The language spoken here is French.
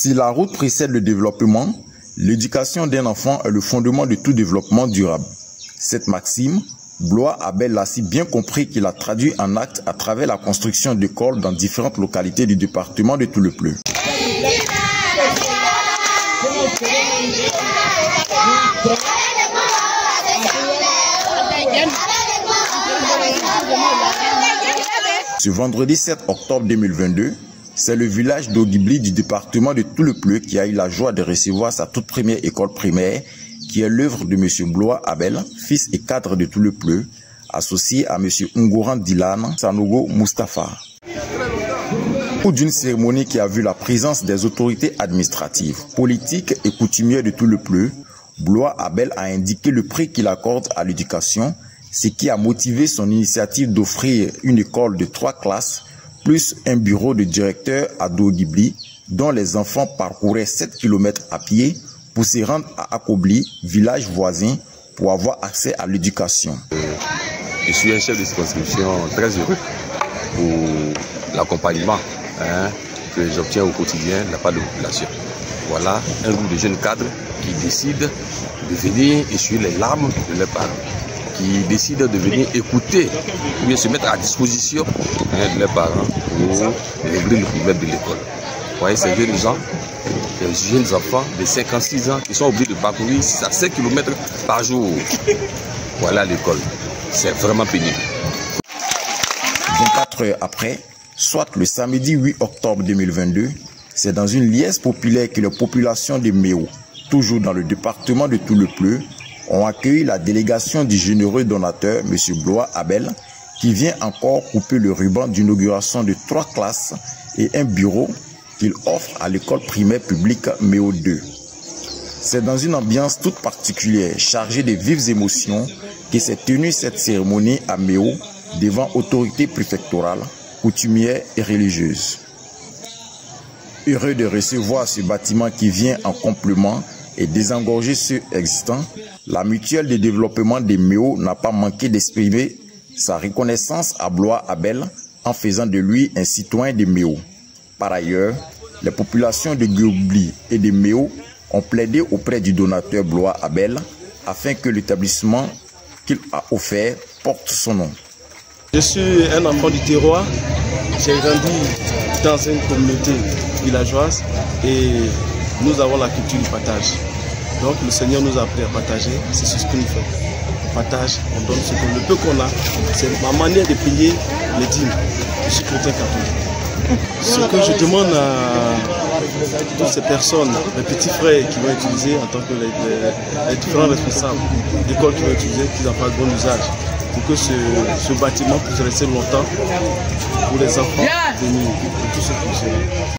Si la route précède le développement, l'éducation d'un enfant est le fondement de tout développement durable. Cette maxime, Blois Abel l'a si bien compris qu'il a traduit en actes à travers la construction d'écoles dans différentes localités du département de Tout-le-Pleu. Ce vendredi 7 octobre 2022, c'est le village d'Ogibli du département de Tout-le-Pleu qui a eu la joie de recevoir sa toute première école primaire, qui est l'œuvre de M. Blois Abel, fils et cadre de Tout-le-Pleu, associé à M. Ngouran Dilan Sanogo Mustafa. Ou d'une cérémonie qui a vu la présence des autorités administratives, politiques et coutumières de Tout-le-Pleu, Blois Abel a indiqué le prix qu'il accorde à l'éducation, ce qui a motivé son initiative d'offrir une école de 3 classes plus un bureau de directeur à Ogibli, dont les enfants parcouraient 7 km à pied pour se rendre à Akobli, village voisin, pour avoir accès à l'éducation. Je suis un chef de circonscription très heureux pour l'accompagnement que j'obtiens au quotidien de la part de la population. Voilà un groupe de jeunes cadres qui décident de venir essuyer les larmes de leurs parents, qui décident de venir écouter ou bien se mettre à disposition de leurs parents pour régler le problème de l'école. Vous voyez ces jeunes gens, des jeunes enfants de 5 ans, 6 ans qui sont obligés de parcourir 6 à 5 km par jour. Voilà l'école. C'est vraiment pénible. 24 heures après, soit le samedi 8 octobre 2022, c'est dans une liesse populaire que les populations de Méo, toujours dans le département de Tout-le-Pleu, ont accueilli la délégation du généreux donateur, M. Blois Abel, qui vient encore couper le ruban d'inauguration de 3 classes et un bureau qu'il offre à l'école primaire publique Méo 2. C'est dans une ambiance toute particulière, chargée de vives émotions, que s'est tenue cette cérémonie à Méo devant autorités préfectorales, coutumières et religieuses. Heureux de recevoir ce bâtiment qui vient en complément et désengorger ceux existants, la mutuelle de développement de Méo n'a pas manqué d'exprimer sa reconnaissance à Blois Abel en faisant de lui un citoyen de Méo. Par ailleurs, les populations de Ogibli et de Méo ont plaidé auprès du donateur Blois Abel afin que l'établissement qu'il a offert porte son nom. Je suis un enfant du terroir, j'ai grandi dans une communauté villageoise et nous avons la culture du partage. Donc le Seigneur nous a appris à partager, c'est ce que nous faisons. On partage, on donne le peu qu'on a. C'est ma manière de payer les dîmes. Je suis chrétien catholique. Ce que je demande à toutes ces personnes, les petits frères qui vont utiliser en tant que les différents responsables d'école qui vont utiliser, qu'ils en fassent bon usage. Pour que ce bâtiment puisse rester longtemps pour les enfants de tous ceux qui sont.